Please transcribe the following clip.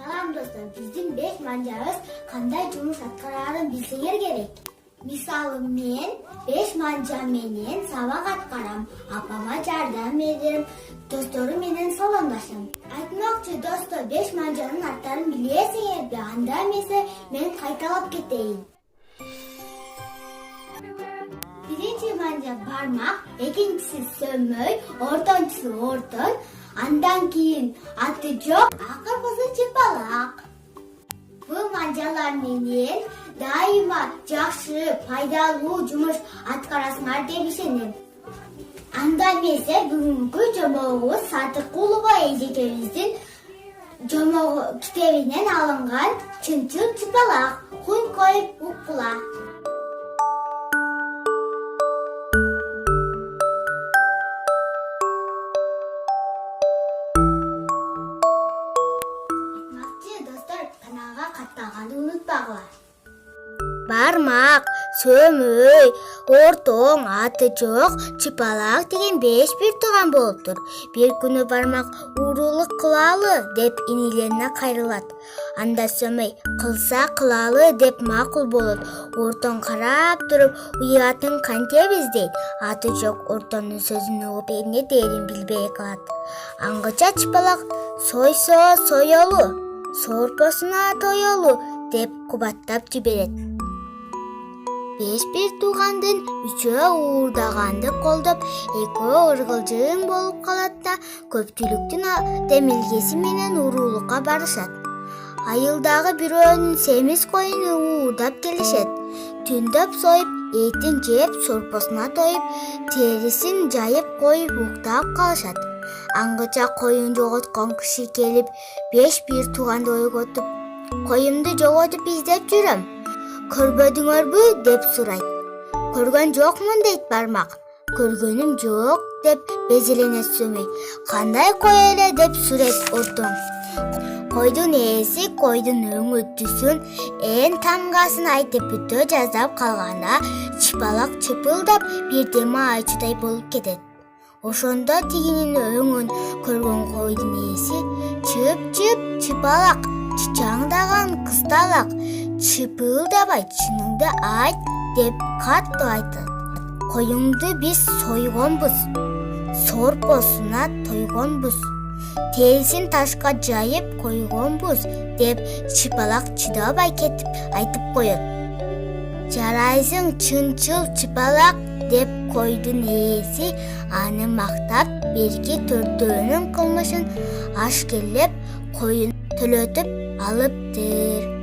Salam dostlar, bizim 5 mancamız qanday жұмыс атқарарын bilsеңер керек. Misалы men 5 manca menen sabaq atqaram, apama jardam ederim, dostlarım menen salomlasham. Aytmoqchi dostlar, 5 mancanın attарын bilesingерби? Анда emese men qaytalab keteyim. Birinci manca barmaq, ikincisi sömöy, ortanchisi o'rton, andan keyin ati jo'q, oxirgisi chipaloq. Bu mancalar menen daima yaxshi, foydali жұмыс atqarasizlar deb ishondim. Анда emese bugungi жомогубуз Сатыкулова эжекебиздин жомогу китебинен алынган чынчыл чыпалак, кун коюп уккула. Kanalga kattaganda unutpagılar. Barmaq, sömöy, ortoң, аты жоқ, чыпалак деген 5 bir туган болуптур. Bir күнү бармак уурулук кылалы деп инилерине кайрылат. Анда сөмөй кылса кылалы деп макул болот. Орtoң карап туруп, уятың кантебиз дейт. Аты жоқ ортонун сөзүн угуп эмне дээрин билбей калат. Аңгыча чыпалак сойсо соёлу, сорпосуна тоёлу деп кубаттап жиберет. 5 bir туугандын 3-өө уурдаганды колдоп, 2-өө ыргылжың болуп калат да көпчүлүктүн демилгеси менен уурулукка барышат. Айылдагы бирөөнүн семиз коюну уурдап келишет. Түндөп союп, этин жеп, сорпосуна тоюп, терисин жайып коюп уктап калышат. Аңгыча коюн жоготкон киши келип, 5 bir тууганды ойготуп, коюмду жоготуп издеп жүрөм. Көрбөдүңөрбү деп сурайт. Көргөн жокмун дейт бармак. Көргөнүм жок деп безелене сөмөй. Кандай кой эле деп сурайт орtoң. Койдун ээси койдун өңү түсүн эн тамгасын айтып бүтө жаздап калганда чыпалак чыпылдап бирдеме айчыдай болуп кетет. Ошондо тигинин өңүн көргөн койдун ээси чып-чып чыпалак, чычаңдаган кысталак, чыпылдабай чыныңды айт деп катты айтат. Коюңду биз сойгонбуз, сорпосуна тойгонбуз, терисин ташка жайып койгонбуз деп чыпалак чыдабай кетип айтып коет. Жарайсың чынчыл чыпалак деп койдун ээси аны мактап, берки төртөөнүн кылмышын ашкерлеп, коюн төлөтүп алыптыр.